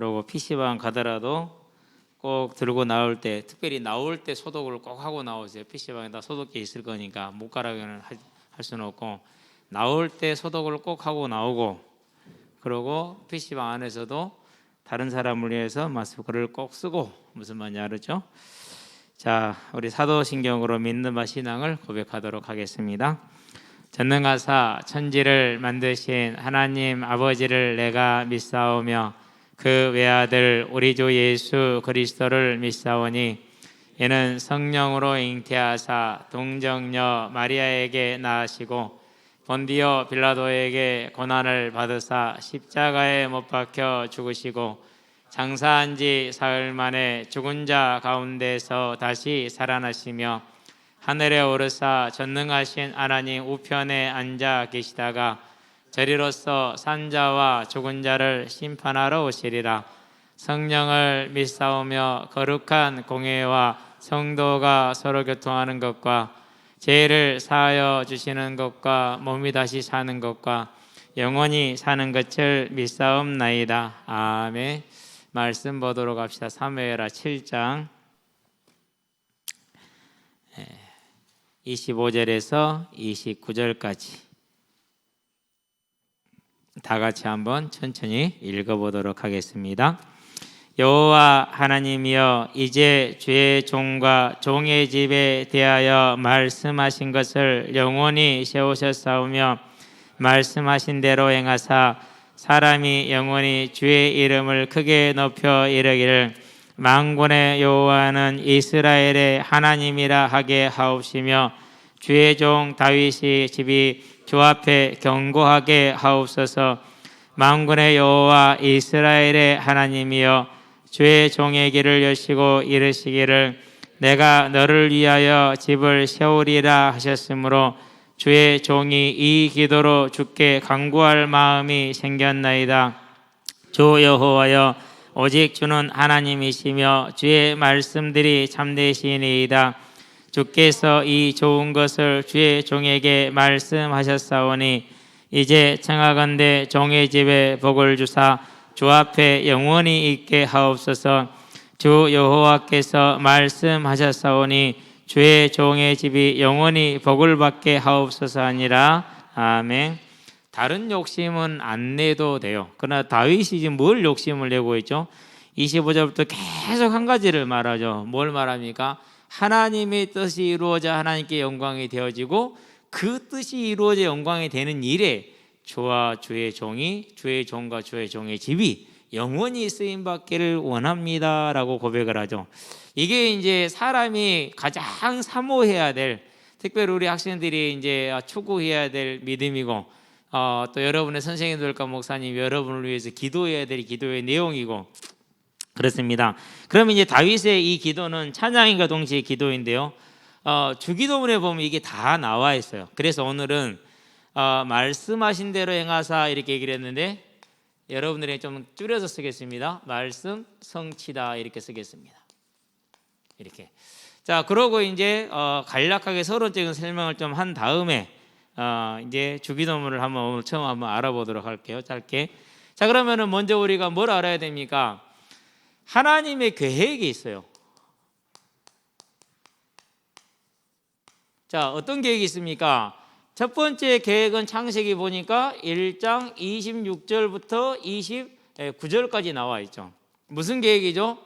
그리고 PC방 가더라도 꼭 들고 나올 때, 특별히 나올 때 소독을 꼭 하고 나오세요. PC방에다 소독기 있을 거니까 못 가라고는 할 수는 없고, 나올 때 소독을 꼭 하고 나오고, 그리고 PC방 안에서도 다른 사람을 위해서 마스크를 꼭 쓰고, 무슨 말인지 알았죠? 자, 우리 사도신경으로 믿는 바 신앙을 고백하도록 하겠습니다. 전능하사 천지를 만드신 하나님 아버지를 내가 믿사오며 그 외아들 우리 주 예수 그리스도를 믿사오니 이는 성령으로 잉태하사 동정녀 마리아에게 낳으시고 본디오 빌라도에게 고난을 받으사 십자가에 못 박혀 죽으시고 장사한 지 사흘 만에 죽은 자 가운데서 다시 살아나시며 하늘에 오르사 전능하신 하나님 우편에 앉아 계시다가 저리로서 산자와 죽은 자를 심판하러 오시리라. 성령을 믿사오며 거룩한 공회와 성도가 서로 교통하는 것과 죄를 사하여 주시는 것과 몸이 다시 사는 것과 영원히 사는 것을 믿사옵나이다. 아멘. 말씀 보도록 합시다. 사무엘하 7장 25절에서 29절까지 다 같이 한번 천천히 읽어보도록 하겠습니다. 여호와 하나님이여, 이제 주의 종과 종의 집에 대하여 말씀하신 것을 영원히 세우셨사오며 말씀하신 대로 행하사 사람이 영원히 주의 이름을 크게 높여 이르기를 만군의 여호와는 이스라엘의 하나님이라 하게 하옵시며 주의 종 다윗의 집이 주 앞에 견고하게 하옵소서. 만군의 여호와 이스라엘의 하나님이여, 주의 종의 길을 여시고 이르시기를 내가 너를 위하여 집을 세우리라 하셨으므로 주의 종이 이 기도로 주께 간구할 마음이 생겼나이다. 주 여호와여, 오직 주는 하나님이시며 주의 말씀들이 참되시니이다. 주께서 이 좋은 것을 주의 종에게 말씀하셨사오니 이제 청하건대 종의 집에 복을 주사 주 앞에 영원히 있게 하옵소서. 주 여호와께서 말씀하셨사오니 주의 종의 집이 영원히 복을 받게 하옵소서 하니라. 아멘. 다른 욕심은 안 내도 돼요. 그러나 다윗이 지금 뭘 욕심을 내고 있죠? 25절부터 계속 한 가지를 말하죠. 뭘 말합니까? 하나님의 뜻이 이루어져 하나님께 영광이 되어지고 그 뜻이 이루어져 영광이 되는 일에 주와 주의 종이, 주의 종과 주의 종의 집이 영원히 쓰임받기를 원합니다 라고 고백을 하죠. 이게 이제 사람이 가장 사모해야 될, 특별히 우리 학생들이 이제 추구해야 될 믿음이고, 또 여러분의 선생님들과 목사님 여러분을 위해서 기도해야 될 기도의 내용이고 그렇습니다. 그러면 이제 다윗의 이 기도는 찬양인과 동시에 기도인데요. 주기도문에 보면 이게 다 나와 있어요. 그래서 오늘은 말씀하신 대로 행하사 이렇게 얘기를 했는데 여러분들이 좀 줄여서 쓰겠습니다. 말씀 성취다 이렇게 쓰겠습니다. 이렇게. 자, 그러고 이제 간략하게 서론적인 설명을 좀 한 다음에 이제 주기도문을 한번 오늘 처음 한번 알아보도록 할게요. 짧게. 자, 그러면은 먼저 우리가 뭘 알아야 됩니까? 하나님의 계획이 있어요. 자, 어떤 계획이 있습니까? 첫 번째 계획은 창세기 보니까 1장 26절부터 29절까지 나와 있죠. 무슨 계획이죠?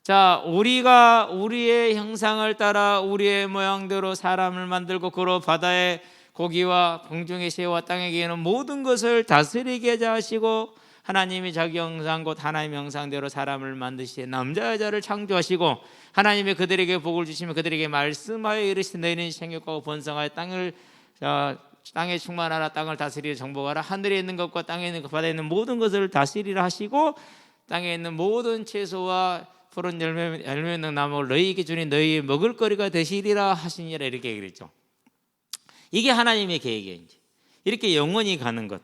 자, 우리가 우리의 형상을 따라 우리의 모양대로 사람을 만들고 그로 바다의 고기와 공중의 새와 땅에 기는 모든 것을 다스리게 하시고 하나님이 자기 형상 곧 하나님의 형상대로 사람을 만드시되 남자 여자를 창조하시고 하나님이 그들에게 복을 주시며 그들에게 말씀하여 이르시되 너희는 생육하고 번성하여 땅에 충만하라. 땅을 다스리려 정복하라. 하늘에 있는 것과 땅에 있는 것 바다에 있는 모든 것을 다스리라 하시고 땅에 있는 모든 채소와 푸른 열매 있는 나무를 너희에게 주니 너희의 먹을거리가 되시리라 하시니라 이렇게 얘기했죠. 이게 하나님의 계획이에요. 이렇게 영원히 가는 것.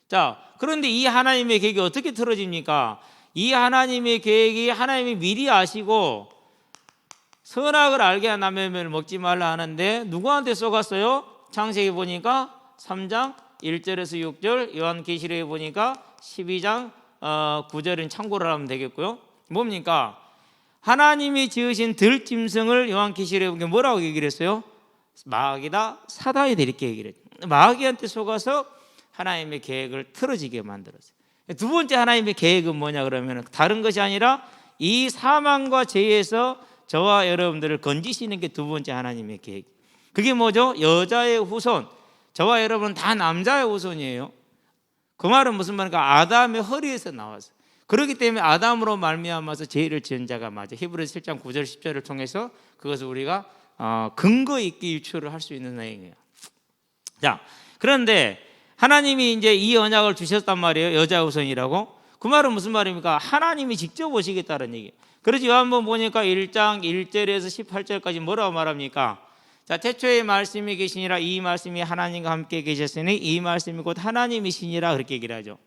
자, 그런데 이 하나님의 계획이 어떻게 틀어집니까? 이 하나님의 계획이 하나님이 미리 아시고 선악을 알게 한 나무를 먹지 말라 하는데 누구한테 쏘갔어요? 창세기 보니까 3장 1절에서 6절, 요한계시록에 보니까 12장 구절은 참고를 하면 되겠고요. 뭡니까? 하나님이 지으신 들짐승을 요한계시록에 뭐라고 얘기를 했어요? 마귀다, 사단이다 이렇게 얘기를 했어요. 마귀한테 속아서 하나님의 계획을 틀어지게 만들었어요. 두 번째 하나님의 계획은 뭐냐 그러면 다른 것이 아니라 이 사망과 죄에서 저와 여러분들을 건지시는 게 두 번째 하나님의 계획. 그게 뭐죠? 여자의 후손. 저와 여러분은 다 남자의 후손이에요. 그 말은 무슨 말인가? 아담의 허리에서 나와서. 그렇기 때문에 아담으로 말미암아서 죄를 지은 자가 맞아. 히브리서 7장 9절 10절을 통해서 그것을 우리가 근거 있게 유추를 할 수 있는 내용이에요. 자, 그런데 하나님이 이제 이 언약을 주셨단 말이에요. 여자 후손이라고. 그 말은 무슨 말입니까? 하나님이 직접 오시겠다는 얘기예요. 그래서 요한복음 보니까 1장 1절에서 18절까지 뭐라고 말합니까? 자, 태초에 말씀이 계시니라 이 말씀이 하나님과 함께 계셨으니 이 말씀이 곧 하나님이시니라 그렇게 얘기를 하죠.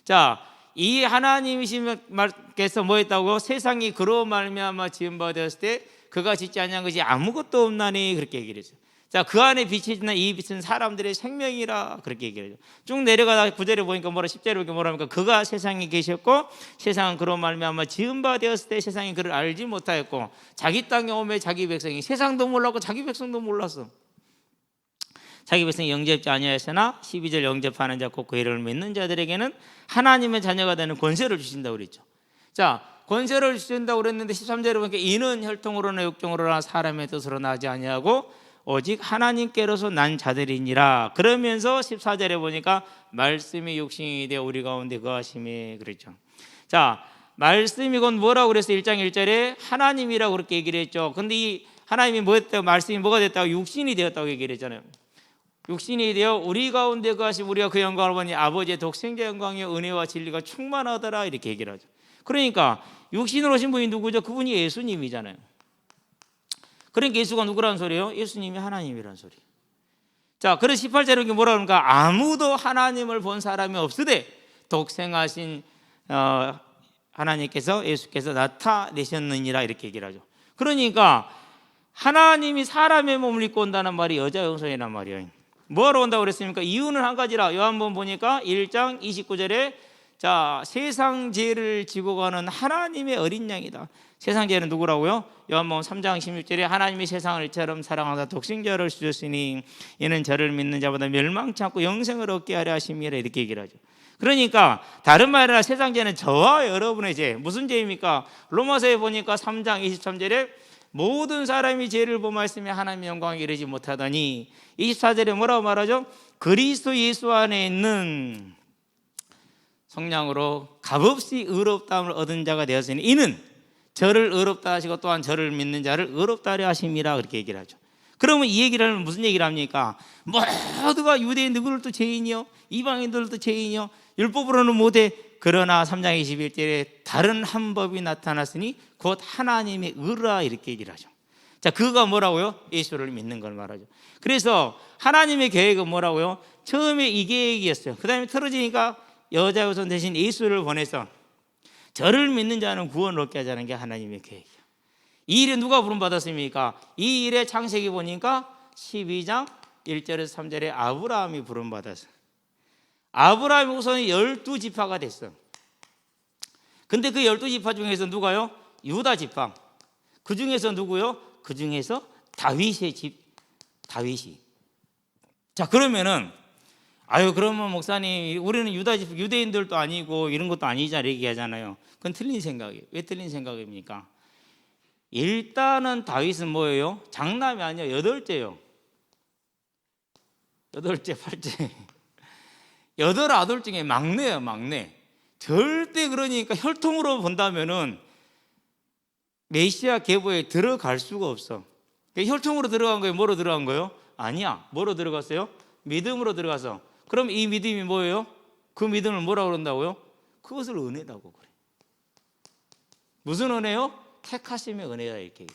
자, 이 하나님이시께서 뭐 했다고? 세상이 그로 말미암아 지은 바 되었을 때 그가 짓지 아니한 것이 아무것도 없나니 그렇게 얘기를 했어요. 자, 그 안에 빛이 있나 이 빛은 사람들의 생명이라 그렇게 얘기를 하죠. 쭉 내려가다 9절에 보니까 10절에 보니까 뭐랍니까? 그가 세상에 계셨고 세상은 그로 말미암아 지은 바 되었을 때 세상이 그를 알지 못하였고 자기 땅에 오매 자기 백성이 세상도 몰랐고 자기 백성도 몰랐어. 자기 백성이 영접지 아니하였으나 12절 영접하는 자 곧 그 이름을 믿는 자들에게는 하나님의 자녀가 되는 권세를 주신다고 그랬죠. 자, 권세를 주신다고 그랬는데 13절에 보니까 이는 혈통으로나 육정으로나 사람의 뜻으로 나지 아니하고 오직 하나님께로서 난 자들이니라. 그러면서 14절에 보니까 말씀이 육신이 되어 우리 가운데 거하심에 그랬죠. 자, 말씀이 곧 뭐라고 그랬어요? 1장 1절에 하나님이라고 그렇게 얘기를 했죠. 근데 이 하나님이 뭐 했다고? 말씀이 뭐가 됐다고? 육신이 되었다고 얘기를 했잖아요. 육신이 되어 우리 가운데 거하시고 우리가 그 영광을 보니 아버지의 독생자 영광이요 은혜와 진리가 충만하더라 이렇게 얘기를 하죠. 그러니까 육신으로 오신 분이 누구죠? 그분이 예수님이잖아요. 그러니까 예수가 누구라는 소리예요? 예수님이 하나님이라는 소리. 자, 그래서 18절에 뭐라 그러는가? 아무도 하나님을 본 사람이 없으되 독생하신 하나님께서 예수께서 나타내셨느니라 이렇게 얘기를 하죠. 그러니까 하나님이 사람의 몸을 입고 온다는 말이 여자 형성이란 말이에요. 뭐하러 온다고 그랬습니까? 이유는 한 가지라. 요한복음 보니까 1장 29절에 자, 세상 죄를 지고 가는 하나님의 어린 양이다. 세상 죄는 누구라고요? 요한복음 3장 16절에 하나님이 세상을 이처럼 사랑하사 독생자를 주셨으니 이는 저를 믿는 자보다 멸망치 않고 영생을 얻게 하려 하심이라 이렇게 얘기를 하죠. 그러니까 다른 말이라 세상 죄는 저와 여러분의 죄. 무슨 죄입니까? 로마서에 보니까 3장 23절에 모든 사람이 죄를 범하였으며 하나님의 영광에 이르지 못하더니 24절에 뭐라고 말하죠? 그리스도 예수 안에 있는 성령으로 값없이 의롭다함을 얻은 자가 되었으니 이는 저를 의롭다 하시고 또한 저를 믿는 자를 의롭다 하려 하심이라 그렇게 얘기를 하죠. 그러면 이 얘기를 하면 무슨 얘기를 합니까? 모두가 유대인들도 죄인이요 이방인들도 죄인이요 율법으로는 못해. 그러나 3장 21절에 다른 한 법이 나타났으니 곧 하나님의 의라 이렇게 얘기를 하죠. 자, 그가 뭐라고요? 예수를 믿는 걸 말하죠. 그래서 하나님의 계획은 뭐라고요? 처음에 이 계획이었어요. 그 다음에 틀어지니까 여자 후손 대신 예수를 보내서 저를 믿는 자는 구원을 얻게 하자는 게 하나님의 계획이에요. 이 일에 누가 부름받았습니까? 이 일에 창세기 보니까 12장 1절에서 3절에 아브라함이 부름받았어요. 아브라함의 후손이 12지파가 됐어. 근데 그 12지파 중에서 누가요? 유다 지파. 그 중에서 누구요? 그 중에서 다윗의 집, 다윗이. 자, 그러면은 그러면 목사님 우리는 유대인들도 아니고 이런 것도 아니잖아 얘기하잖아요. 그건 틀린 생각이에요. 왜 틀린 생각입니까? 일단은 다윗은 뭐예요? 장남이 아니야. 8째요. 8째, 8째. 8 아들 중에 막내예요, 막내. 절대 그러니까 혈통으로 본다면은 메시아 계보에 들어갈 수가 없어. 혈통으로 들어간 거예요? 뭐로 들어간 거예요? 아니야. 뭐로 들어갔어요? 믿음으로 들어가서. 그럼 이 믿음이 뭐예요? 그 믿음을 뭐라고 그런다고요? 그것을 은혜라고 그래. 무슨 은혜요? 택하심의 은혜다 이렇게.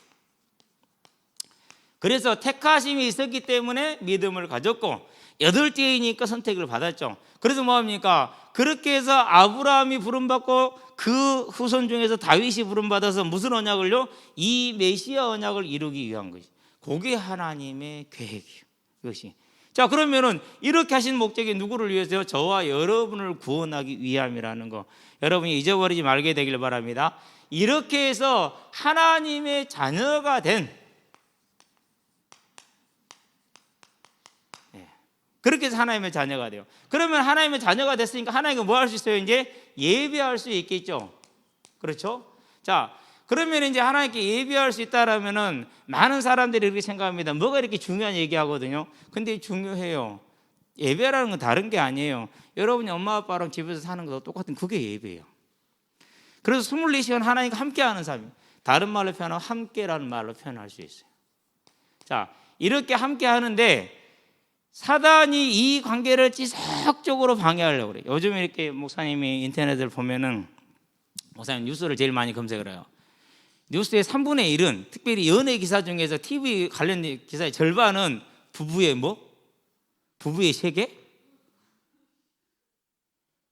그래서 택하심이 있었기 때문에 믿음을 가졌고 8째이니까 선택을 받았죠. 그래서 뭐합니까? 그렇게 해서 아브라함이 부름받고 그 후손 중에서 다윗이 부름받아서 무슨 언약을요? 이 메시아 언약을 이루기 위한 것이. 그게 하나님의 계획이에요. 이것이. 자, 그러면은 이렇게 하신 목적이 누구를 위해서요? 저와 여러분을 구원하기 위함이라는 거, 여러분이 잊어버리지 말게 되길 바랍니다. 이렇게 해서 하나님의 자녀가 된, 그렇게 해서 하나님의 자녀가 돼요. 그러면 하나님의 자녀가 됐으니까 하나님과 뭐 할 수 있어요? 이제 예배할 수 있겠죠. 그렇죠? 자, 그러면 이제 하나님께 예배할 수 있다라면은 많은 사람들이 이렇게 생각합니다. 뭐가 이렇게 중요한 얘기하거든요. 근데 중요해요. 예배라는 건 다른 게 아니에요. 여러분이 엄마 아빠랑 집에서 사는 것도 똑같은, 그게 예배예요. 그래서 24시간 하나님과 함께하는 삶, 다른 말로 표현하면 함께라는 말로 표현할 수 있어요. 자, 이렇게 함께하는데 사단이 이 관계를 지속적으로 방해하려고 그래요. 요즘 이렇게 목사님이 인터넷을 보면은, 목사님 뉴스를 제일 많이 검색을 해요. 뉴스의 3분의 1은 특별히 연예 기사 중에서 TV 관련 기사의 절반은 부부의 부부의 세계?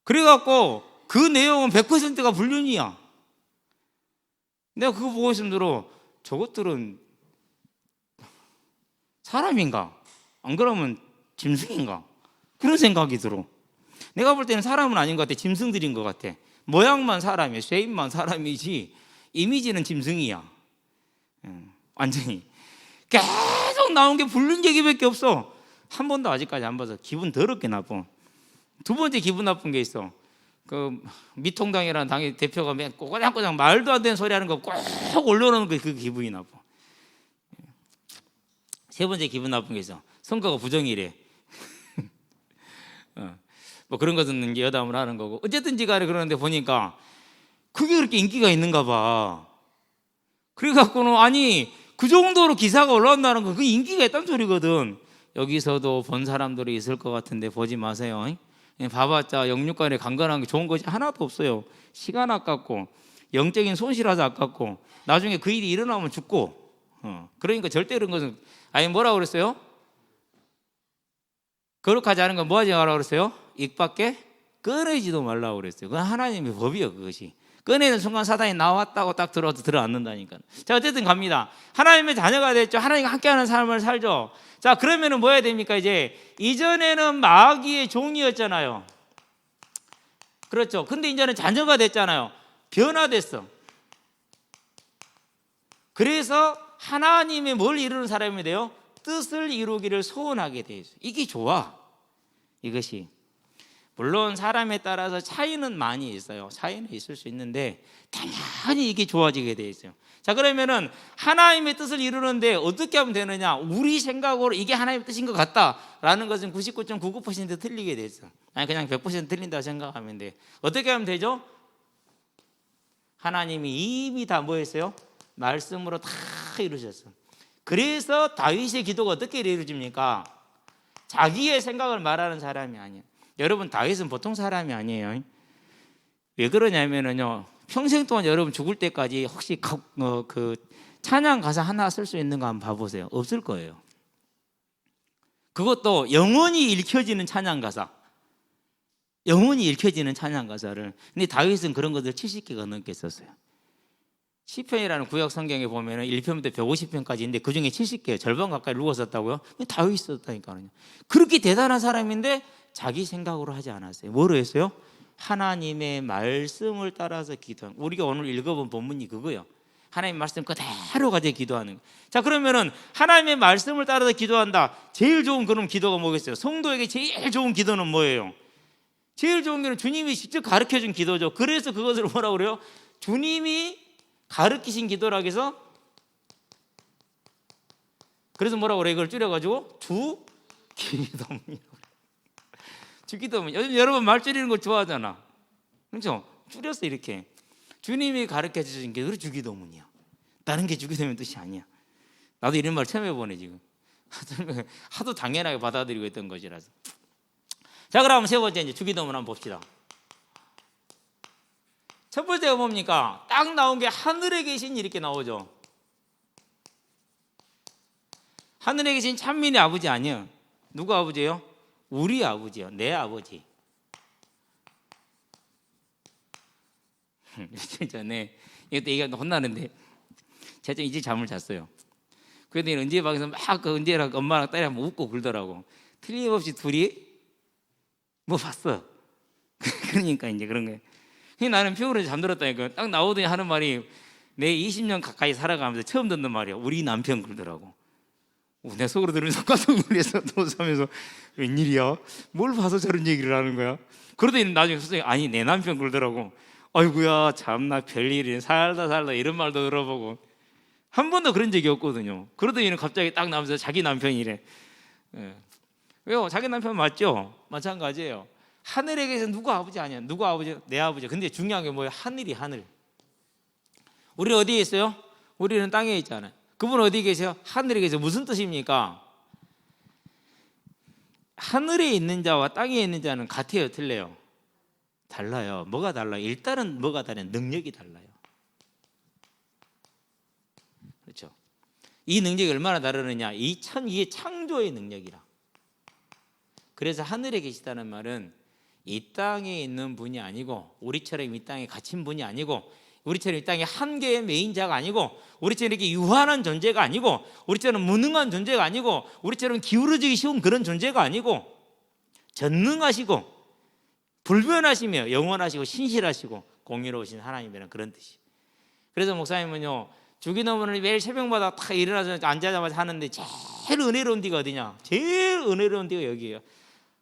그래갖고 그 내용은 100%가 불륜이야. 내가 그거 보고 있으면 들어, 저것들은 사람인가? 안 그러면 짐승인가? 그런 생각이 들어. 내가 볼 때는 사람은 아닌 것 같아. 짐승들인 것 같아. 모양만 사람이야. 쉐입만 사람이지 이미지는 짐승이야. 완전히 계속 나온 게 불륜 얘기밖에 없어. 한 번도 아직까지 안 봐서 기분 더럽게 나빠. 두 번째 기분 나쁜 게 있어. 그 미통당이라는 당의 대표가 꼬장꼬장 말도 안 되는 소리 하는 거 꼭 올려놓는 거, 그 기분이 나빠. 세 번째 기분 나쁜 게 있어. 선거가 부정이래. 뭐 그런 것은 이제 여담을 하는 거고, 어쨌든지 간에 그러는데 보니까 그게 그렇게 인기가 있는가 봐. 그래갖고는 아니 그 정도로 기사가 올라온다는 거, 그 인기가 있다는 소리거든. 여기서도 본 사람들이 있을 것 같은데 보지 마세요. 봐봤자 영육간에 강건한 게 좋은 것이 하나도 없어요. 시간 아깝고 영적인 손실하자 아깝고 나중에 그 일이 일어나면 죽고. 그러니까 절대 그런 것은, 아니 뭐라고 그랬어요? 거룩하지 않은 건 뭐 하지 말라고 그랬어요? 입 밖에 꺼내지도 말라고 그랬어요. 그건 하나님의 법이에요. 그것이 꺼내는 순간 사단이 나왔다고 딱 들어도 들어앉는다니까. 자, 어쨌든 갑니다. 하나님의 자녀가 됐죠. 하나님과 함께하는 삶을 살죠. 자, 그러면은 뭐 해야 됩니까? 이제 이전에는 마귀의 종이었잖아요. 그렇죠. 근데 이제는 자녀가 됐잖아요. 변화됐어. 그래서 하나님의 뭘 이루는 사람이 돼요? 뜻을 이루기를 소원하게 돼 있어요. 이게 좋아. 이것이 물론 사람에 따라서 차이는 많이 있어요. 차이는 있을 수 있는데 당연히 이게 좋아지게 돼 있어요. 자, 그러면은 하나님의 뜻을 이루는데 어떻게 하면 되느냐? 우리 생각으로 이게 하나님의 뜻인 것 같다라는 것은 99.99% 틀리게 돼 있어. 아니 그냥 100% 틀린다고 생각하면 돼. 어떻게 하면 되죠? 하나님이 이미 다 뭐 했어요? 말씀으로 다 이루셨어. 그래서 다윗의 기도가 어떻게 이루어집니까? 자기의 생각을 말하는 사람이 아니에요. 여러분, 다윗은 보통 사람이 아니에요. 왜 그러냐면요, 평생 동안 여러분 죽을 때까지 혹시 그 찬양 가사 하나 쓸 수 있는 거 한번 봐보세요. 없을 거예요. 그것도 영원히 읽혀지는 찬양 가사, 영원히 읽혀지는 찬양 가사를. 근데 다윗은 그런 것들 70개가 넘게 썼어요. 시편이라는 구약 성경에 보면은 1편부터 150편까지 있는데 그 중에 70개, 절반 가까이 누가 썼다고요? 다윗이 썼다니까요. 그렇게 대단한 사람인데 자기 생각으로 하지 않았어요. 뭐로 했어요? 하나님의 말씀을 따라서 기도한. 우리가 오늘 읽어본 본문이 그거예요. 하나님의 말씀 그대로 가지고 기도하는. 자, 그러면은 하나님의 말씀을 따라서 기도한다. 제일 좋은 그런 기도가 뭐겠어요? 성도에게 제일 좋은 기도는 뭐예요? 제일 좋은 기도는 주님이 직접 가르쳐준 기도죠. 그래서 그것을 뭐라고 그래요? 주님이 가르치신 기도라고 해서, 그래서 뭐라고 그래? 이걸 줄여가지고 주기도문이라고. 주기도문. 요즘 여러분 말 줄이는 걸 좋아하잖아. 그렇죠? 줄였어 이렇게. 주님이 가르쳐 주신 게 그래 주기도문이야. 다른 게 주기도문 뜻이 아니야. 나도 이런 말 처음 해보네 지금. 하도 당연하게 받아들이고 있던 것이라서. 자, 그럼 세 번째 이제 주기도문 한번 봅시다. 첫 번째가 뭡니까? 딱 나온 게 하늘에 계신 이렇게 나오죠. 하늘에 계신 찬민의 아버지 아니에요. 누구 아버지예요? 우리 아버지요. 내 아버지. 며칠 전에 이것도 얘기하면 혼나는데 제가 좀 일찍 잠을 잤어요. 그래도 은지의 방에서 막 그 은지랑 엄마랑 딸이 한번 웃고 굴더라고. 틀림없이 둘이 뭐 봤어. 그러니까 이제 그런 거예요. 나는 피곤해서 잠들었다니까. 딱 나오더니 하는 말이, 내 20년 가까이 살아가면서 처음 듣는 말이야. 우리 남편 그러더라고. 내 속으로 들으면서 깜짝 놀라서 도사하면서 웬일이야? 뭘 봐서 저런 얘기를 하는 거야? 그러더니 나중에 솔직히 아니 내 남편 그러더라고. 아이고야 참나 별일이네. 살다 이런 말도 들어보고 한 번도 그런 적이 없거든요. 그러더니 갑자기 딱 나오면서 자기 남편이래. 예. 왜요? 자기 남편 맞죠? 마찬가지예요. 하늘에 계신 누구 아버지 아니야? 누구 아버지? 내 아버지. 근데 중요한 게 뭐예요? 하늘이 하늘. 우리 어디에 있어요? 우리는 땅에 있잖아요. 그분 어디 계세요? 하늘에 계세요. 무슨 뜻입니까? 하늘에 있는 자와 땅에 있는 자는 같아요, 틀려요? 달라요. 뭐가 달라요? 일단은 뭐가 다른? 능력이 달라요. 그렇죠? 이 능력이 얼마나 다르느냐? 이 천지의 창조의 능력이라. 그래서 하늘에 계시다는 말은 이 땅에 있는 분이 아니고, 우리처럼 이 땅에 갇힌 분이 아니고, 우리처럼 이 땅에 한 개의 메인자가 아니고, 우리처럼 이렇게 유한한 존재가 아니고, 우리처럼 무능한 존재가 아니고, 우리처럼 기울어지기 쉬운 그런 존재가 아니고, 전능하시고 불변하시며 영원하시고 신실하시고 공의로우신 하나님이라는 그런 뜻이. 그래서 목사님은요, 주기 넘으면 매일 새벽마다 딱 일어나서 앉아자마자 하는데 제일 은혜로운 데가 어디냐? 제일 은혜로운 데가 여기예요.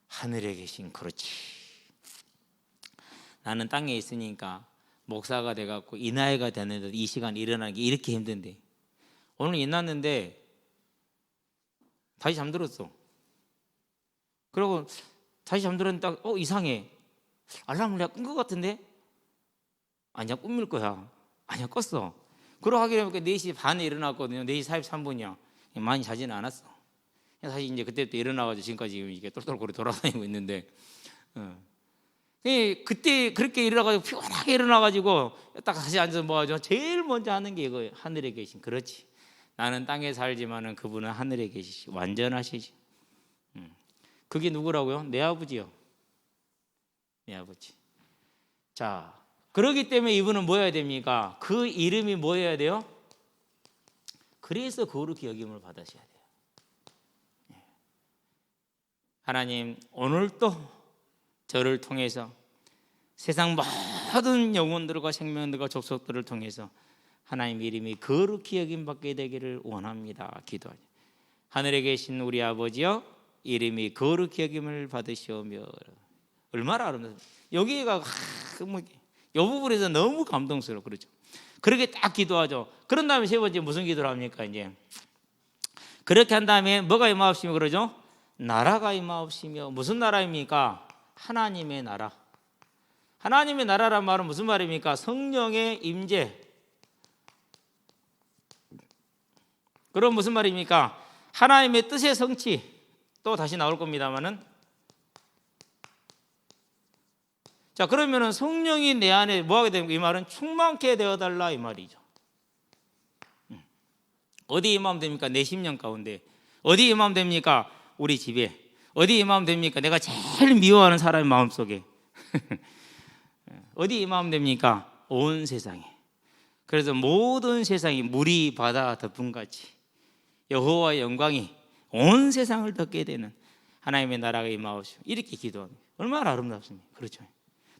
하늘에 계신, 그렇지. 나는 땅에 있으니까 목사가 돼갖고 이 나이가 됐는데 이 시간 일어나는 게 이렇게 힘든데, 오늘 일어났는데 다시 잠들었어. 그리고 다시 잠들었는데 딱 이상해. 알람을 내가 끈 것 같은데? 아니야, 꿈일 거야. 아니야, 껐어. 그러고 확인해보니까 4시 반에 일어났거든요. 4시 43분이야 많이 자지는 않았어. 사실 이제 그때부터 일어나가지고 지금까지 이게 똘똘거리 돌아다니고 있는데, 그때 그렇게 일어나가지고 피곤하게 일어나가지고 딱 다시 앉아서 뭐 하죠? 제일 먼저 하는 게 이거예요. 하늘에 계신, 그렇지. 나는 땅에 살지만은 그분은 하늘에 계시지, 완전하시지. 그게 누구라고요? 내 아버지요. 내 아버지. 자, 그렇기 때문에 이분은 뭐 해야 됩니까? 그 이름이 뭐 해야 돼요? 그래서 거룩히 여김을 받으셔야 돼요. 하나님, 오늘도 저를 통해서 세상 모든 영혼들과 생명들과 족속들을 통해서 하나님 이름이 거룩히 여김 받게 되기를 원합니다. 기도하죠. 하늘에 계신 우리 아버지여, 이름이 거룩히 여김을 받으시오며. 얼마나 아름답습니까? 여기가 이 부분에서 너무 감동스러워. 그렇죠? 그렇게 딱 기도하죠. 그런 다음에 세 번째 무슨 기도를 합니까? 이제 그렇게 한 다음에 뭐가 임하옵시며 그러죠? 나라가 임하옵시며. 무슨 나라입니까? 하나님의 나라. 하나님의 나라란 말은 무슨 말입니까? 성령의 임재. 그럼 무슨 말입니까? 하나님의 뜻의 성취. 또 다시 나올 겁니다만은, 자, 그러면은 성령이 내 안에 뭐 하게 됩니까? 이 말은 충만케 되어달라 이 말이죠. 어디 임하면 됩니까? 내 심령 가운데. 어디 임하면 됩니까? 우리 집에. 어디 임하면 됩니까? 내가 제일 미워하는 사람의 마음속에. 어디 임하면 됩니까? 온 세상에. 그래서 모든 세상이 물이 바다 덮음같이 여호와의 영광이 온 세상을 덮게 되는 하나님의 나라가 임하옵시며. 이렇게 기도합니다. 얼마나 아름답습니까? 그렇죠?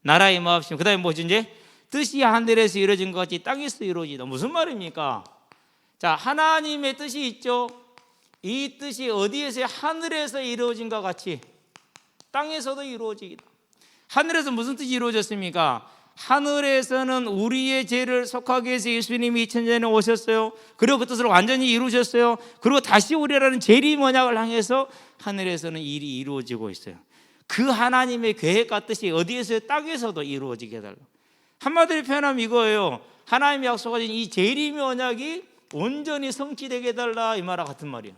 나라에 임하옵시며. 그 다음에 뭐지? 이제 뜻이 하늘에서 이루어진 것 같이 땅에서 이루어지다. 무슨 말입니까? 자, 하나님의 뜻이 있죠. 이 뜻이 어디에서? 하늘에서 이루어진 것 같이 땅에서도 이루어지기다. 하늘에서 무슨 뜻이 이루어졌습니까? 하늘에서는 우리의 죄를 속하기 위해서 예수님이 2000년에 오셨어요. 그리고 그 뜻을 완전히 이루셨어요. 그리고 다시 우리라는 재림 언약을 향해서 하늘에서는 일이 이루어지고 있어요. 그 하나님의 계획과 뜻이 어디에서? 땅에서도 이루어지게 해달라. 한마디로 표현하면 이거예요. 하나님이 약속하신 이 재림 언약이 온전히 성취되게 해달라 이 말과 같은 말이에요.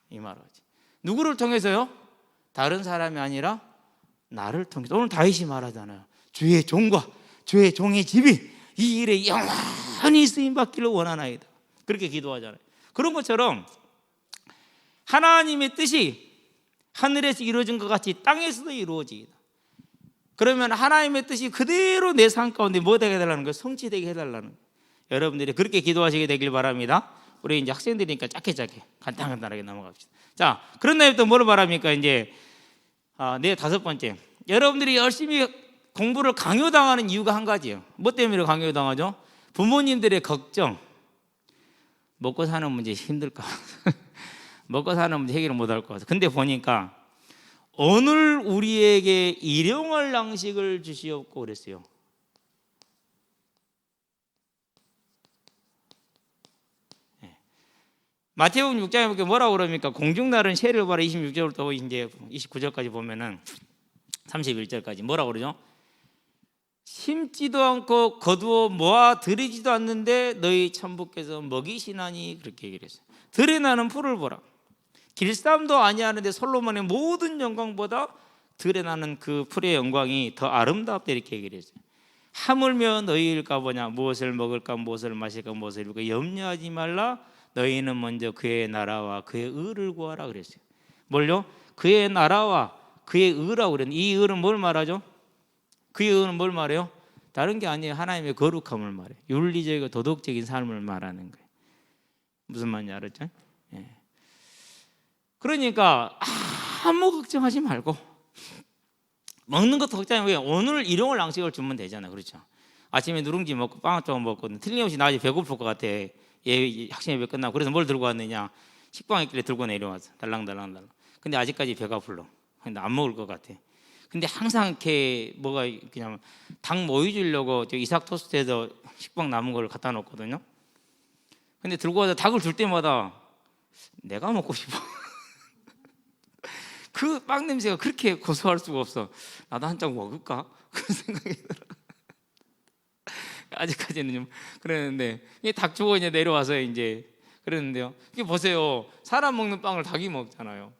이 말하지. 누구를 통해서요? 다른 사람이 아니라 나를 통해서. 오늘 다윗이 말하잖아요. 주의 종과 주의 종의 집이 이 일에 영원히 쓰임받기를 원하나이다. 그렇게 기도하잖아요. 그런 것처럼 하나님의 뜻이 하늘에서 이루어진 것 같이 땅에서도 이루어지다. 그러면 하나님의 뜻이 그대로 내 삶 가운데 뭐 되게 해달라는 거예요? 성취되게 해달라는 거예요. 여러분들이 그렇게 기도하시게 되길 바랍니다. 우리 이제 학생들이니까 짧게 간단하게 넘어갑시다. 자, 그런 다음에 또 뭐를 말합니까? 이제 네, 다섯 번째, 여러분들이 열심히 공부를 강요당하는 이유가 한 가지예요. 뭐 때문에 강요당하죠? 부모님들의 걱정. 먹고 사는 문제 힘들까? 먹고 사는 문제 해결을 못할 것 같아서. 근데 보니까 오늘 우리에게 일용할 양식을 주시옵고 그랬어요. 마태복음 6장에 보니까 뭐라고 그럽니까? 공중날은 세를 봐라. 26절부터 이제 29절까지 보면은 31절까지 뭐라고 그러죠? 심지도 않고 거두어 모아 들이지도 않는데 너희 천부께서 먹이시나니, 그렇게 얘기를 했어요. 들에 나는 풀을 보라. 길쌈도 아니하는데 솔로몬의 모든 영광보다 들에 나는 그 풀의 영광이 더 아름답다, 이렇게 얘기를 했어요. 하물며 너희일까 보냐. 무엇을 먹을까 무엇을 마실까 무엇을 입을까 염려하지 말라. 너희는 먼저 그의 나라와 그의 의를 구하라 그랬어요. 뭘요? 그의 나라와 그의 의라고 그랬는데, 이 의는 뭘 말하죠? 그의 의는 뭘 말해요? 다른 게 아니에요. 하나님의 거룩함을 말해요. 윤리적이고 도덕적인 삶을 말하는 거예요. 무슨 말인지 알았죠? 예. 그러니까 아무 걱정하지 말고 먹는 것도 걱정하면 오늘 일용할 양식을 주면 되잖아요. 그렇죠? 아침에 누룽지 먹고 빵 조금 먹고 틀림없이 낮에 배고플 것 같아. 학생 예배 끝나고. 그래서 뭘 들고 왔느냐? 식빵 있길래 들고 내려왔어. 달랑달랑. 근데 아직까지 배가 불러. 근데 안 먹을 것 같아. 근데 항상 이렇게 뭐가 그냥 당 모이 주려고 이삭 토스트에서 식빵 남은 걸 갖다 놓거든요. 근데 들고 와서 닭을 줄 때마다 내가 먹고 싶어. 그 빵 냄새가 그렇게 고소할 수가 없어. 나도 한 장 먹을까? 그런 생각이 들어. 아직까지는 좀 그랬는데, 닭 주고 이제 내려와서 이제 그랬는데요. 이게 보세요. 사람 먹는 빵을 닭이 먹잖아요.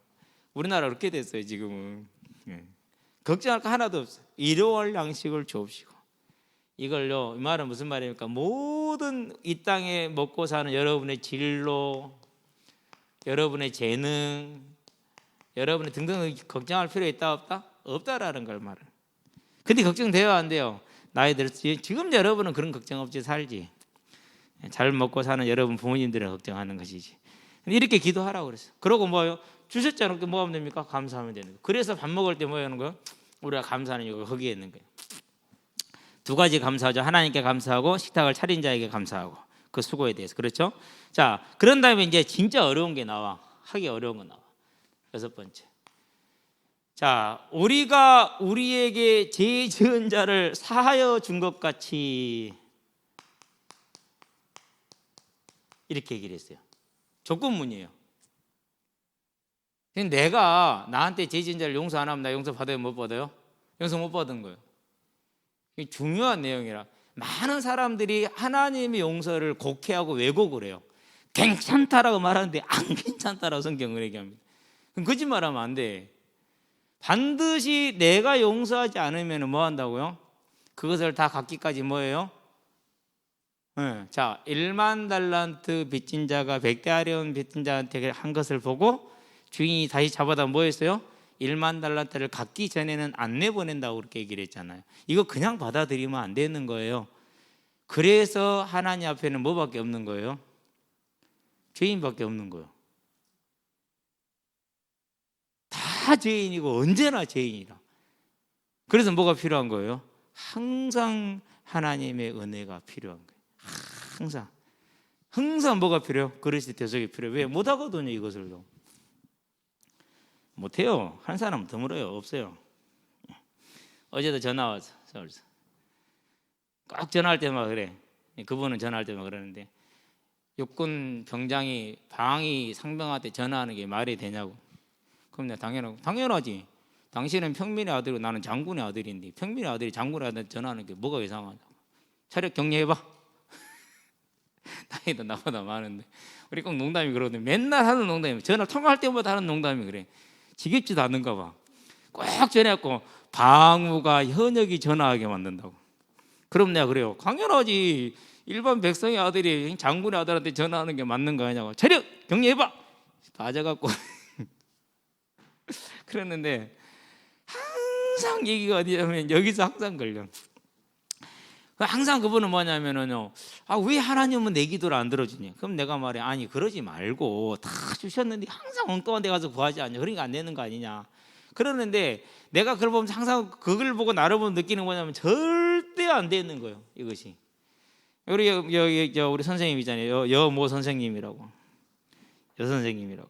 우리나라 그렇게 됐어요 지금은. 예. 걱정할 거 하나도 없어요. 일용할 양식을 주옵시고. 이걸요, 이 말은 무슨 말입니까? 모든 이 땅에 먹고 사는 여러분의 진로, 여러분의 재능, 여러분의 등등 걱정할 필요 있다 없다? 없다라는 걸 말해요. 근데 걱정돼요 안 돼요? 나이 들었지. 지금 여러분은 그런 걱정 없이 살지. 잘 먹고 사는 여러분 부모님들은 걱정하는 것이지. 이렇게 기도하라고 그랬어요. 그러고 뭐요? 주셨잖아요. 뭐 하면 됩니까? 감사하면 되는 거예요. 그래서 밥 먹을 때 뭐 하는 거예요? 우리가 감사하는 이유가 거기에 있는 거예요. 두 가지 감사하죠. 하나님께 감사하고 식탁을 차린 자에게 감사하고 그 수고에 대해서. 그렇죠? 자, 그런 다음에 이제 진짜 어려운 게 나와. 하기 어려운 거 나와. 여섯 번째. 자, 우리가 우리에게 죄 지은 자를 사하여 준 것 같이, 이렇게 얘기를 했어요. 조건문이에요. 내가 나한테 죄 지은 자를 용서 안 하면 나 용서 받아요 못 받아요? 용서 못 받은 거예요. 이게 중요한 내용이라. 많은 사람들이 하나님의 용서를 곡해하고 왜곡을 해요. 괜찮다라고 말하는데 안 괜찮다라고 성경을 얘기합니다. 그럼 거짓말하면 안 돼. 반드시 내가 용서하지 않으면 뭐 한다고요? 그것을 다 갚기까지 뭐예요? 자, 1만 달란트 빚진 자가 100데나리온 빚진 자한테 한 것을 보고 주인이 다시 잡아다 뭐 했어요? 1만 달란트를 갚기 전에는 안 내보낸다고 그렇게 얘기를 했잖아요. 이거 그냥 받아들이면 안 되는 거예요. 그래서 하나님 앞에는 뭐밖에 없는 거예요? 죄인밖에 없는 거예요. 다 죄인이고 언제나 죄인이라. 그래서 뭐가 필요한 거예요? 항상 하나님의 은혜가 필요한 거예요. 항상 뭐가 필요해요? 그리스도의 대속이 필요해요. 왜? 못하거든요. 이것을요. 못해요. 한 사람 드물어요. 없어요. 어제도 전화 와서 서울서 꼭 전화할 때마다 그래. 그분은 전화할 때마다 그러는데, 육군 병장이 방위 상병한테 전화하는 게 말이 되냐고. 그럼 내가 당연하지. 당신은 평민의 아들이고 나는 장군의 아들인데 평민의 아들이 장군의 아들한테 전화하는 게 뭐가 이상하다고. 차렷 격려해봐. 나이도 나보다 많은데. 우리 꼭 농담이 그러거든. 맨날 하는 농담이, 전화 통화할 때마다 하는 농담이 그래. 지겹지도 않는가 봐. 꼭 전화해갖고 방우가 현역이 전화하게 만든다고. 그럼 내가 그래요. 당연하지. 일반 백성의 아들이 장군의 아들한테 전화하는 게 맞는 거 아니냐고. 차렷 격려해봐. 빠져갖고 그랬는데, 항상 얘기가 어디냐면 여기서 항상 걸려. 항상 그분은 뭐냐면은요, 왜 하나님은 내 기도를 안 들어주냐? 그럼 내가 말해, 아니 그러지 말고 다 주셨는데 항상 엉뚱한 데 가서 구하지 않냐? 그러니까 안 되는 거 아니냐? 그러는데 내가 그걸 보면서 항상 그걸 보고 나를 보면 느끼는 뭐냐면 절대 안 되는 거예요. 이것이 우리 선생님이잖아요. 여모 선생님이라고, 여 선생님이라고.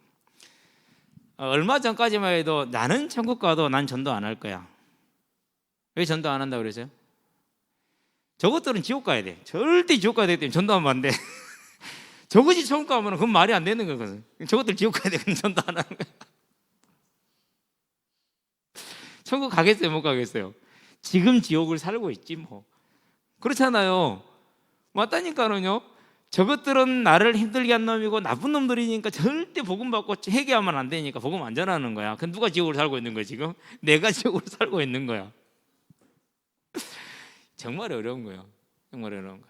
얼마 전까지만 해도 나는 천국 가도 난 전도 안 할 거야. 왜 전도 안 한다고 그러세요? 저것들은 지옥 가야 돼. 절대 지옥 가야 되기 때문에 전도하면 안 돼. 저것이 천국 가면 그건 말이 안 되는 거거든. 저것들 지옥 가야 되면 전도 안 하는 거야. 천국 가겠어요? 못 가겠어요? 지금 지옥을 살고 있지 뭐. 그렇잖아요. 맞다니까는요. 저것들은 나를 힘들게 한 놈이고 나쁜 놈들이니까 절대 복음 받고 회개하면 안 되니까 복음 안 전하는 거야. 그럼 누가 지옥을 살고 있는 거야 지금? 내가 지옥을 살고 있는 거야. 정말 어려운 거예요. 정말 어려운 거.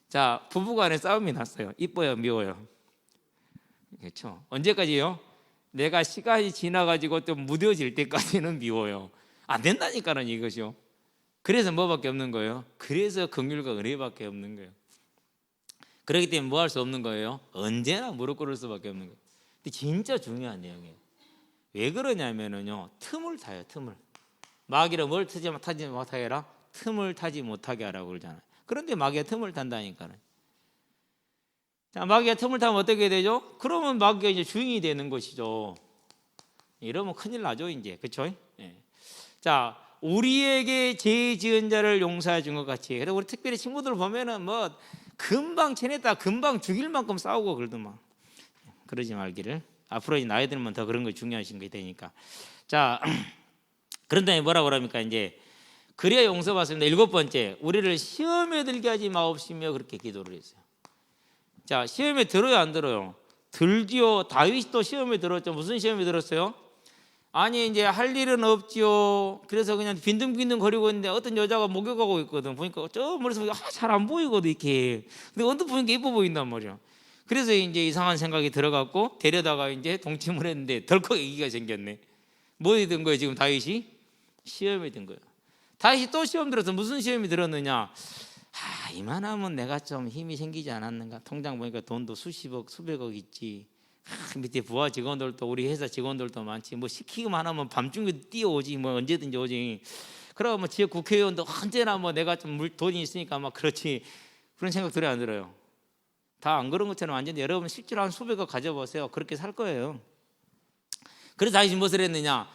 자, 부부간에 싸움이 났어요. 이뻐요, 미워요? 그렇죠. 언제까지요? 내가 시간이 지나가지고 좀 무뎌질 때까지는 미워요. 안 된다니까는 이것이요. 그래서 뭐밖에 없는 거예요? 그래서 긍휼과 은혜밖에 없는 거예요. 그렇기 때문에 뭐 할 수 없는 거예요? 언제나 무릎 꿇을 수밖에 없는 거예요. 근데 진짜 중요한 내용이에요. 왜 그러냐면은요, 틈을 타요. 틈을. 마귀를 뭘 타지 못하게 해라? 틈을 타지 못하게 하라고 그러잖아요. 그런데 마귀가 틈을 탄다니까는. 자, 마귀가 틈을 타면 어떻게 되죠? 그러면 마귀가 이제 주인이 되는 것이죠. 이러면 큰일 나죠, 이제. 그렇죠? 예. 자, 우리에게 죄 지은 자를 용서해 준 것 같이. 그래서 우리 특별히 친구들 보면은 뭐 금방 지냈다 금방 죽일 만큼 싸우고 그러더만. 그러지 말기를. 앞으로 이제 나이 들면 더 그런 거 중요하신 게 되니까. 자, 그런 다음에 뭐라고 그럽니까? 이제 그래야 용서받습니다. 7번째, 우리를 시험에 들게 하지 마옵시며 그렇게 기도를 했어요. 자, 시험에 들어요, 안 들어요? 들지요. 다윗도 시험에 들었죠. 무슨 시험에 들었어요? 아니 이제 할 일은 없지요. 그래서 그냥 빈둥빈둥 거리고 있는데 어떤 여자가 목욕하고 있거든. 보니까 저 머릿속에 잘 안 보이거든 이렇게. 근데 언뜻 보니까 예뻐 보인단 말이야. 그래서 이제 이상한 생각이 들어갔고 데려다가 이제 동침을 했는데 덜컥 애기가 생겼네. 뭐에 든 거예요 지금 다윗이? 시험에 든 거예요. 다윗이 또 시험 들어서 무슨 시험이 들었느냐? 이만하면 내가 좀 힘이 생기지 않았는가? 통장 보니까 돈도 수십억 수백억 있지. 밑에 부하 직원들도 우리 회사 직원들도 많지. 뭐 시키기만 하면 밤중에 뛰어오지. 뭐 언제든지 오지. 그러고 뭐 지역 국회의원도 언제나 뭐 내가 좀 돈이 있으니까 막 그렇지. 그런 생각 들어요 안 들어요? 다 안 그런 것처럼 완전히 여러분 실제로 한 수백억 가져보세요. 그렇게 살 거예요. 그래서 다윗이 무엇을 했느냐?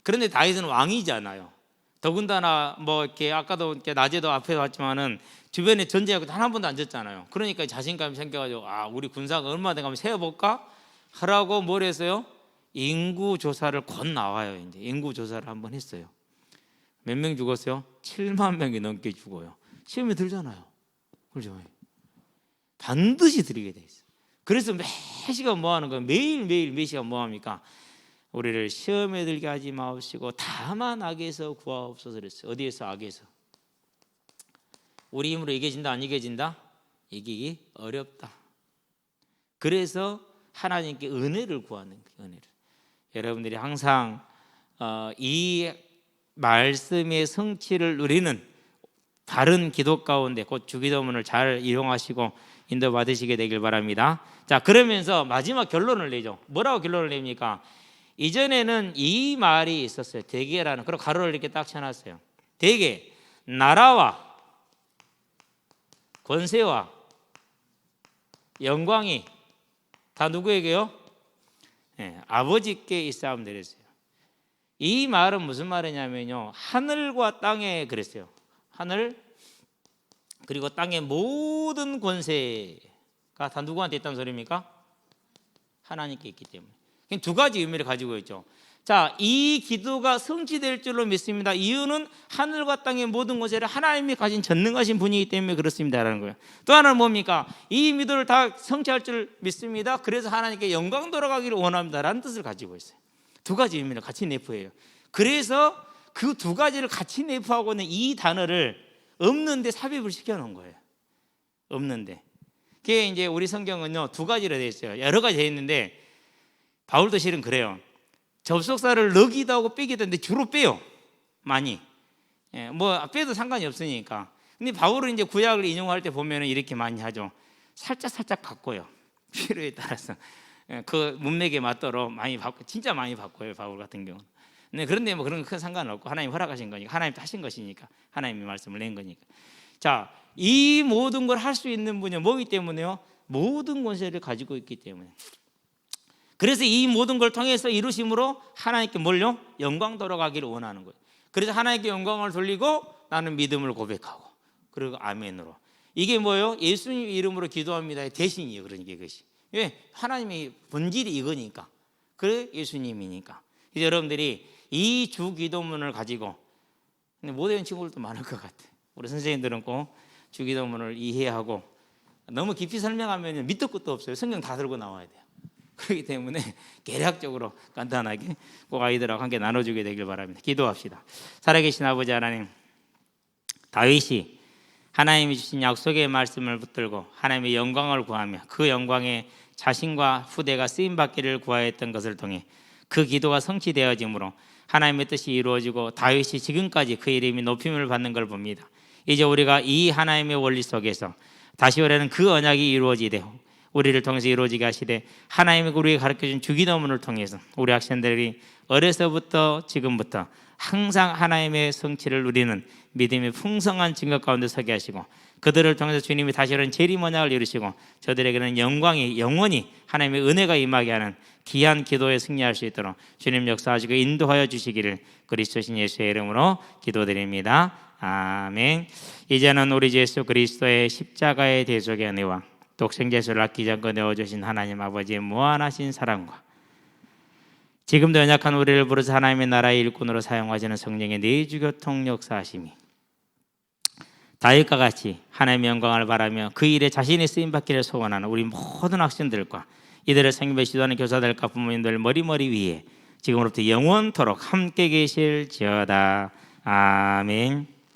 그런데 다윗은 왕이잖아요. 더군다나 뭐 이렇게 아까도 이렇게 낮에도 앞에 왔지만은 주변에 전쟁하고 단 한 번도 안 졌잖아요. 그러니까 자신감이 생겨가지고 우리 군사가 얼마 돼가면 세어볼까 하라고 뭘 했어요? 인구 조사를 곧 나와요. 이제 인구 조사를 한번 했어요. 몇 명 죽었어요? 7만 명이 넘게 죽어요. 시험에 들잖아요. 그렇죠? 반드시 드리게 돼 있어요. 그래서 매 시간 뭐 하는 거예요? 매일매일 몇 시간 뭐 합니까? 우리를 시험에 들게 하지 마옵시고 다만 악에서 구하옵소서 그랬어요. 어디에서? 악에서. 우리 힘으로 이겨진다 안 이겨진다? 이기기 어렵다. 그래서 하나님께 은혜를 구하는 거예요. 은혜를. 여러분들이 항상 이 말씀의 성취를 누리는 바른 기도 가운데 곧 주기도문을 잘 이용하시고 인도 받으시게 되길 바랍니다. 자, 그러면서 마지막 결론을 내죠. 뭐라고 결론을 냅니까? 이전에는 이 말이 있었어요. 대개라는. 그리고 가로를 이렇게 딱 쳐놨어요. 대개, 나라와 권세와 영광이 다 누구에게요? 네, 아버지께 있사옵니다 그랬어요. 이 말은 무슨 말이냐면요, 하늘과 땅에 그랬어요. 하늘 그리고 땅의 모든 권세가 다 누구한테 있다는 소리입니까? 하나님께 있기 때문에. 두 가지 의미를 가지고 있죠. 자, 이 기도가 성취될 줄로 믿습니다. 이유는 하늘과 땅의 모든 권세를 하나님이 가진 전능하신 분이기 때문에 그렇습니다라는 거예요. 또 하나는 뭡니까? 이 기도를 다 성취할 줄 믿습니다. 그래서 하나님께 영광 돌아가기를 원합니다라는 뜻을 가지고 있어요. 두 가지 의미를 같이 내포해요. 그래서 그 두 가지를 같이 내포하고 있는 이 단어를 없는데 삽입을 시켜놓은 거예요. 없는데. 그게 이제 우리 성경은요 두 가지로 되어 있어요. 여러 가지 되어 있는데 바울도 실은 그래요. 접속사를 넣기도 하고 빼기도 하는데 주로 빼요. 많이. 뭐 빼도 상관이 없으니까. 근데 바울은 이제 구약을 인용할 때 보면은 이렇게 많이 하죠. 살짝 바꿔요. 필요에 따라서 그 문맥에 맞도록 많이 바꿔, 진짜 많이 바꿔요. 바울 같은 경우는. 네, 그런데 뭐 그런 큰 상관은 없고 하나님 허락하신 거니까, 하나님 하신 것이니까, 하나님이 말씀을 낸 거니까. 자, 이 모든 걸 할 수 있는 분이 뭐기 때문에요? 모든 권세를 가지고 있기 때문에. 그래서 이 모든 걸 통해서 이루심으로 하나님께 뭘요? 영광 돌아가기를 원하는 거예요. 그래서 하나님께 영광을 돌리고 나는 믿음을 고백하고, 그리고 아멘으로. 이게 뭐예요? 예수님 이름으로 기도합니다. 대신이에요. 그러니까 이것이. 왜? 하나님의 본질이 이거니까. 그래 예수님이니까. 이제 여러분들이 이 주 기도문을 가지고, 근데 못 외운 친구들도 많을 것 같아요. 우리 선생님들은 꼭 주 기도문을 이해하고, 너무 깊이 설명하면 밑도 끝도 없어요. 성경 다 들고 나와야 돼요. 그렇기 때문에 개략적으로 간단하게 꼭 아이들하고 함께 나눠주게 되길 바랍니다. 기도합시다. 살아계신 아버지 하나님, 다윗이 하나님이 주신 약속의 말씀을 붙들고 하나님의 영광을 구하며 그 영광에 자신과 후대가 쓰임받기를 구하였던 것을 통해 그 기도가 성취되어지므로 하나님의 뜻이 이루어지고 다윗이 지금까지 그 이름이 높임을 받는 걸 봅니다. 이제 우리가 이 하나님의 원리 속에서 다시 오라는 그 언약이 이루어지되 우리를 통해서 이루어지게 하시되, 하나님이 우리에게 가르쳐준 주기도문을 통해서 우리 학생들이 어려서부터 지금부터 항상 하나님의 성취를 누리는 믿음의 풍성한 증거 가운데 서게 하시고, 그들을 통해서 주님이 다시 오는 재림 언약을 이루시고 저들에게는 영광이 영원히 하나님의 은혜가 임하게 하는 귀한 기도에 승리할 수 있도록 주님 역사하시고 인도하여 주시기를 그리스도신 예수의 이름으로 기도드립니다. 아멘. 이제는 우리 주 예수 그리스도의 십자가의 대속의 은혜와 독생제수를 아끼지 않고 내어주신 하나님 아버지의 무한하신 사랑과 지금도 연약한 우리를 부르사 하나님의 나라의 일꾼으로 사용하시는 성령의 내주교통 역사하심이 다윗과 같이 하나님의 영광을 바라며 그 일에 자신이 쓰임받기를 소원하는 우리 모든 학생들과 이들을 생명에 시도하는 교사들과 부모님들 머리 위에 지금으로부터 영원토록 함께 계실지어다. 아멘.